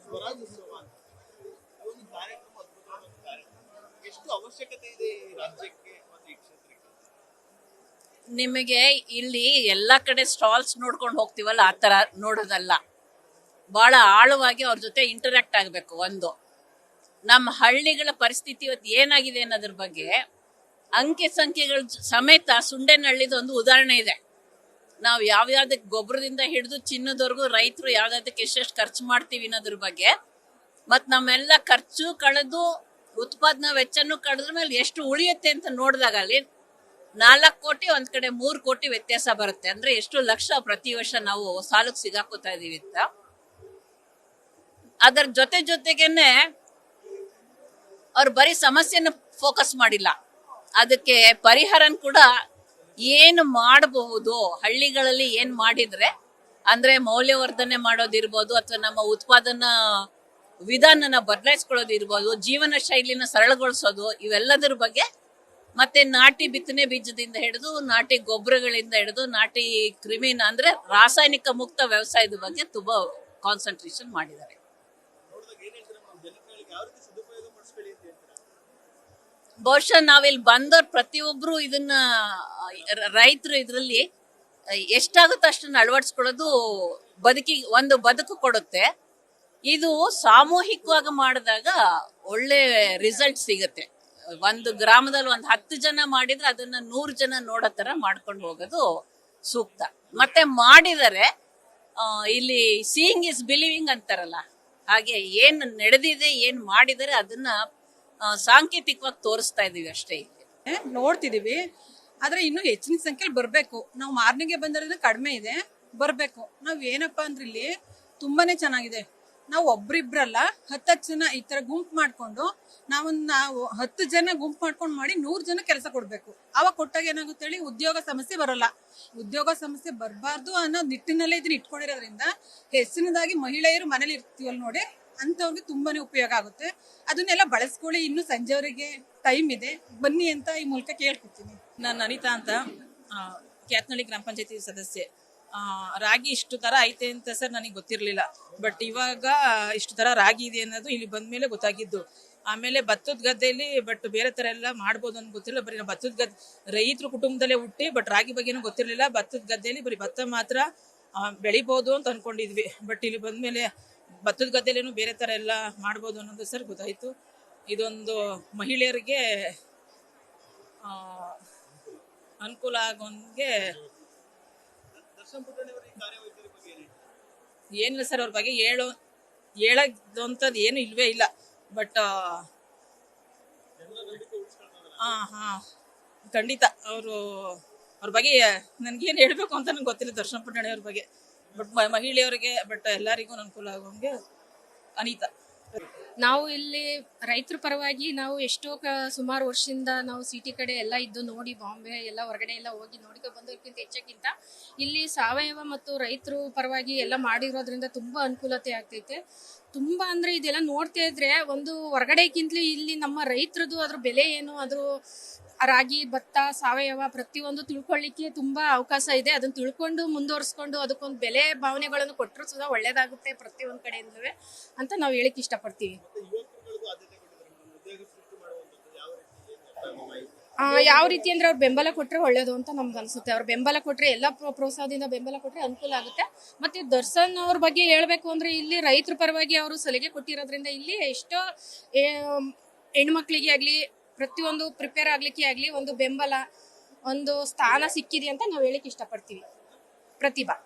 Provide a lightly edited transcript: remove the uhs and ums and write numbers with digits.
ಸ್ವರಾಜ್ಯೋತ್ಸವ ಅಂತ ಈ ಒಂದು ಕಾರ್ಯಕ್ರಮ ಅದ್ಭುತವಾದ ಒಂದು ಕಾರ್ಯಕ್ರಮ. ಎಷ್ಟು ಅವಶ್ಯಕತೆ ಇದೆ ಈ ರಾಜ್ಯಕ್ಕೆ ಮತ್ತು ಈ ಕ್ಷೇತ್ರಕ್ಕೆ? ನಿಮಗೆ ಇಲ್ಲಿ ಎಲ್ಲಾ ಕಡೆ ಸ್ಟಾಲ್ಸ್ ನೋಡ್ಕೊಂಡು ಹೋಗ್ತೀವಲ್ಲ, ಆ ತರ ನೋಡೋದಲ್ಲ. ಬಹಳ ಆಳವಾಗಿ ಅವ್ರ ಜೊತೆ ಇಂಟರಾಕ್ಟ್ ಆಗಬೇಕು. ಒಂದು ನಮ್ಮ ಹಳ್ಳಿಗಳ ಪರಿಸ್ಥಿತಿ ಇವತ್ತು ಏನಾಗಿದೆ ಅನ್ನೋದ್ರ ಬಗ್ಗೆ ಅಂಕೆ ಸಂಖ್ಯೆಗಳ ಸಮೇತ ಸುಂಡೇನಹಳ್ಳಿದು ಒಂದು ಉದಾಹರಣೆ ಇದೆ. ನಾವು ಯಾವ್ಯಾವ್ದಕ್ಕೆ ಗೊಬ್ಬರದಿಂದ ಹಿಡಿದು ಚಿನ್ನದವರೆಗೂ ರೈತರು ಯಾವ್ದಾದಕ್ಕೆ ಎಷ್ಟೆಷ್ಟು ಖರ್ಚು ಮಾಡ್ತೀವಿ ಅನ್ನೋದ್ರ ಬಗ್ಗೆ, ಮತ್ ನಮ್ಮೆಲ್ಲ ಖರ್ಚು ಕಳೆದು ಉತ್ಪಾದನಾ ವೆಚ್ಚನೂ ಕಳೆದ್ರ ಮೇಲೆ ಎಷ್ಟು ಉಳಿಯುತ್ತೆ ಅಂತ ನೋಡಿದಾಗ ಅಲ್ಲಿ 4 ಕೋಟಿ ಒಂದ್ ಕಡೆ 3 ಕೋಟಿ ವ್ಯತ್ಯಾಸ ಬರುತ್ತೆ. ಅಂದ್ರೆ ಎಷ್ಟು ಲಕ್ಷ ಪ್ರತಿ ವರ್ಷ ನಾವು ಸಾಲಕ್ಕೆ ಸಿಗಾಕೋತಾ ಇದೀವಿ ಅಂತ. ಅದರ ಜೊತೆಗೇನೆ ಅವ್ರು ಬರೀ ಸಮಸ್ಯೆನ ಫೋಕಸ್ ಮಾಡಿಲ್ಲ, ಅದಕ್ಕೆ ಪರಿಹಾರನ್ ಕೂಡ ಏನು ಮಾಡಬಹುದು, ಹಳ್ಳಿಗಳಲ್ಲಿ ಏನ್ ಮಾಡಿದ್ರೆ ಅಂದ್ರೆ ಮೌಲ್ಯವರ್ಧನೆ ಮಾಡೋದಿರ್ಬೋದು, ಅಥವಾ ನಮ್ಮ ಉತ್ಪಾದನಾ ವಿಧಾನನ ಬದಲಾಯಿಸ್ಕೊಳ್ಳೋದಿರ್ಬೋದು, ಜೀವನ ಶೈಲಿನ ಸರಳಗೊಳಿಸೋದು, ಇವೆಲ್ಲದರ ಬಗ್ಗೆ, ಮತ್ತೆ ನಾಟಿ ಬಿತ್ತನೆ ಬೀಜದಿಂದ ಹಿಡಿದು ನಾಟಿ ಗೊಬ್ಬರಗಳಿಂದ ಹಿಡಿದು ನಾಟಿ ಕ್ರಿಮಿನ ಅಂದ್ರೆ ರಾಸಾಯನಿಕ ಮುಕ್ತ ವ್ಯವಸಾಯದ ಬಗ್ಗೆ ತುಂಬಾ ಕಾನ್ಸಂಟ್ರೇಷನ್ ಮಾಡಿದ್ದಾರೆ. ಬಹುಶಃ ನಾವಿಲ್ಲಿ ಬಂದವ್ರು ಪ್ರತಿಯೊಬ್ರು ಇದನ್ನ ರೈತರು ಇದ್ರಲ್ಲಿ ಎಷ್ಟಾಗುತ್ತೋ ಅಷ್ಟನ್ನ ಅಳವಡಿಸ್ಕೊಳ್ಳೋದು ಒಂದು ಬದುಕು ಕೊಡುತ್ತೆ. ಇದು ಸಾಮೂಹಿಕವಾಗಿ ಮಾಡಿದಾಗ ಒಳ್ಳೆ ರಿಸಲ್ಟ್ ಸಿಗುತ್ತೆ. ಒಂದು ಗ್ರಾಮದಲ್ಲಿ 10 ಜನ ಮಾಡಿದ್ರೆ ಅದನ್ನ 100 ಜನ ನೋಡೋ ತರ ಮಾಡ್ಕೊಂಡು ಹೋಗೋದು ಸೂಕ್ತ. ಮತ್ತೆ ಮಾಡಿದರೆ ಇಲ್ಲಿ ಸೀಯಿಂಗ್ ಇಸ್ ಬಿಲೀವಿಂಗ್ ಅಂತಾರಲ್ಲ, ಹಾಗೆ ಏನ್ ನಡೆದಿದೆ, ಏನ್ ಮಾಡಿದರೆ ಅದನ್ನ ಸಾಂಕೇತಿಕವಾಗಿ ತೋರಿಸ್ತಾ ಇದೀವಿ ಅಷ್ಟೇ. ಇಲ್ಲಿ ನೋಡ್ತಿದೀವಿ, ಆದ್ರೆ ಇನ್ನೂ ಹೆಚ್ಚಿನ ಸಂಖ್ಯೆಯಲ್ಲಿ ಬರ್ಬೇಕು. ನಾವು ಮಾರ್ನಿಂಗ್ಗೆ ಬಂದಿರೋದ್ರೆ ಕಡಿಮೆ ಇದೆ, ಬರ್ಬೇಕು. ನಾವ್ ಏನಪ್ಪಾ ಅಂದ್ರೆ ಇಲ್ಲಿ ತುಂಬಾನೇ ಚೆನ್ನಾಗಿದೆ. ನಾವು ಒಬ್ರಿಬ್ರಲ್ಲ 10 ಜನ ಈ ತರ ಗುಂಪು ಮಾಡ್ಕೊಂಡು ನಾವು 10 ಜನ ಗುಂಪು ಮಾಡ್ಕೊಂಡು ಮಾಡಿ 100 ಜನ ಕೆಲಸ ಕೊಡ್ಬೇಕು. ಅವಾಗ ಕೊಟ್ಟಾಗ ಏನಾಗುತ್ತೆ ಹೇಳಿ, ಉದ್ಯೋಗ ಸಮಸ್ಯೆ ಬರಲ್ಲ. ಉದ್ಯೋಗ ಸಮಸ್ಯೆ ಬರಬಾರ್ದು ಅನ್ನೋ ನಿಟ್ಟಿನಲ್ಲೇ ಇದನ್ನ ಇಟ್ಕೊಂಡಿರೋದ್ರಿಂದ ಹೆಚ್ಚಿನದಾಗಿ ಮಹಿಳೆಯರು ಮನೇಲಿ ಇರ್ತೀವಲ್ಲ ನೋಡಿ, ಅಂತವ್ರಿಗೆ ತುಂಬಾನೇ ಉಪಯೋಗ ಆಗುತ್ತೆ. ಅದನ್ನೆಲ್ಲ ಬಳಸ್ಕೊಳ್ಳಿ. ಇನ್ನು ಸಂಜೆವರೆಗೆ ಟೈಮ್ ಇದೆ, ಬನ್ನಿ ಅಂತ ಈ ಮೂಲಕ ಕೇಳ್ಕೊತೀನಿ. ನಾನು ಅನಿತಾ ಅಂತ, ಕ್ಯಾತ್ನಳ್ಳಿ ಗ್ರಾಮ ಪಂಚಾಯತಿ ಸದಸ್ಯೆ. ರಾಗಿ ಇಷ್ಟು ತರ ಐತೆ ಅಂತ ಸರ್ ನನಗೆ ಗೊತ್ತಿರ್ಲಿಲ್ಲ. ಬಟ್ ಇವಾಗ ಇಷ್ಟು ತರ ರಾಗಿ ಇದೆ ಅನ್ನೋದು ಇಲ್ಲಿ ಬಂದ್ಮೇಲೆ ಗೊತ್ತಾಗಿದ್ದು. ಆಮೇಲೆ ಭತ್ತದ ಗದ್ದೆಯಲ್ಲಿ ಬಟ್ ಬೇರೆ ತರ ಎಲ್ಲ ಮಾಡ್ಬೋದು ಅಂತ ಗೊತ್ತಿಲ್ಲ. ಬರೀ ಭತ್ತದ ಗದ್ದೆ ರೈತರ ಕುಟುಂಬದಲ್ಲೇ ಹುಟ್ಟಿ ಬಟ್ ರಾಗಿ ಬಗ್ಗೆನೂ ಗೊತ್ತಿರ್ಲಿಲ್ಲ. ಭತ್ತದ ಗದ್ದೆಯಲ್ಲಿ ಬರೀ ಭತ್ತ ಮಾತ್ರ ಬೆಳಿಬಹುದು ಅಂತ ಅನ್ಕೊಂಡಿದ್ವಿ. ಬಟ್ ಇಲ್ಲಿ ಬಂದ್ಮೇಲೆ ಭತ್ತದ ಗದ್ದೆಲೇನು ಬೇರೆ ತರ ಎಲ್ಲ ಮಾಡ್ಬೋದು ಅನ್ನೋದು ಸರ್ ಗೊತ್ತಾಯ್ತು. ಇದೊಂದು ಮಹಿಳೆಯರಿಗೆ ಅನುಕೂಲ ಆಗೋಂಗೆ ಏನಿಲ್ಲ ಸರ್. ಅವ್ರ ಬಗ್ಗೆ ಹೇಳೋದಂಥದ್ದು ಏನು ಇಲ್ವೇ ಇಲ್ಲ. ಬಟ್ ಖಂಡಿತ ಅವ್ರ ಬಗ್ಗೆ ನನ್ಗೇನು ಹೇಳ್ಬೇಕು ಅಂತ ನಂಗೆ ಗೊತ್ತಿಲ್ಲ. ದರ್ಶನ್ ಪುಟ್ಟಣಿ ಅವ್ರ ಬಗ್ಗೆ ಬಟ್ ಮಹಿಳೆಯರಿಗೆ ಬಟ್ ಎಲ್ಲರಿಗೂ ಅನುಕೂಲ ಆಗೋಂಗೆ ಅನಿತಾ. ನಾವು ಇಲ್ಲಿ ರೈತರ ಪರವಾಗಿ ನಾವು ಎಷ್ಟೋ ಸುಮಾರು ವರ್ಷದಿಂದ ನಾವು ಸಿಟಿ ಕಡೆ ಎಲ್ಲ ಇದ್ದು ನೋಡಿ, ಬಾಂಬೆ ಎಲ್ಲ ಹೊರಗಡೆ ಎಲ್ಲ ಹೋಗಿ ನೋಡಿಕೊಂಡು ಬಂದೋರ್ಕಿಂತ ಹೆಚ್ಚಕ್ಕಿಂತ ಇಲ್ಲಿ ಸಾವಯವ ಮತ್ತು ರೈತರು ಪರವಾಗಿ ಎಲ್ಲ ಮಾಡಿರೋದ್ರಿಂದ ತುಂಬಾ ಅನುಕೂಲತೆ ಆಗ್ತೈತೆ. ತುಂಬಾ ಅಂದ್ರೆ ಇದೆಲ್ಲ ನೋಡ್ತಾ ಇದ್ರೆ ಒಂದು ಹೊರಗಡೆಗಿಂತಲೂ ಇಲ್ಲಿ ನಮ್ಮ ರೈತರದು ಅದ್ರ ಬೆಲೆ ಏನು, ಅದ್ರ ರಾಗಿ ಭತ್ತ ಸಾವಯವ ಪ್ರತಿಯೊಂದು ತಿಳ್ಕೊಳ್ಳಿಕ್ಕೆ ತುಂಬಾ ಅವಕಾಶ ಇದೆ. ಅದನ್ನ ತಿಳ್ಕೊಂಡು ಮುಂದುವರಿಸ್ಕೊಂಡು ಅದಕ್ಕೊಂದು ಬೆಲೆ ಭಾವನೆಗಳನ್ನು ಕೊಟ್ಟರು ಸುಧಾ ಒಳ್ಳೇದಾಗುತ್ತೆ ಪ್ರತಿಯೊಂದು ಕಡೆಯಿಂದಲೂ ಅಂತ ನಾವು ಹೇಳಿಕ್ ಇಷ್ಟಪಡ್ತೀವಿ. ಯಾವ ರೀತಿ ಅಂದ್ರೆ ಅವ್ರು ಬೆಂಬಲ ಕೊಟ್ರೆ ಒಳ್ಳೇದು ಅಂತ ನಮ್ಗೆ ಅನ್ಸುತ್ತೆ. ಅವ್ರು ಬೆಂಬಲ ಕೊಟ್ರೆ ಎಲ್ಲ ಪ್ರೋತ್ಸಾಹದಿಂದ ಬೆಂಬಲ ಕೊಟ್ರೆ ಅನುಕೂಲ ಆಗುತ್ತೆ. ಮತ್ತೆ ದರ್ಶನ್ ಅವ್ರ ಬಗ್ಗೆ ಹೇಳ್ಬೇಕು ಅಂದ್ರೆ ಇಲ್ಲಿ ರೈತರ ಪರವಾಗಿ ಅವರು ಸಲಿಗೆ ಕೊಟ್ಟಿರೋದ್ರಿಂದ ಇಲ್ಲಿ ಎಷ್ಟೋ ಹೆಣ್ಮಕ್ಳಿಗೆ ಆಗ್ಲಿ ಪ್ರತಿಯೊಂದು ಪ್ರಿಪೇರ್ ಆಗ್ಲಿಕ್ಕೆ ಆಗ್ಲಿ ಒಂದು ಬೆಂಬಲ ಒಂದು ಸ್ಥಾನ ಸಿಕ್ಕಿದೆ ಅಂತ ನಾವು ಹೇಳಿಕ್ ಇಷ್ಟಪಡ್ತೀವಿ. ಪ್ರತಿಭಾ.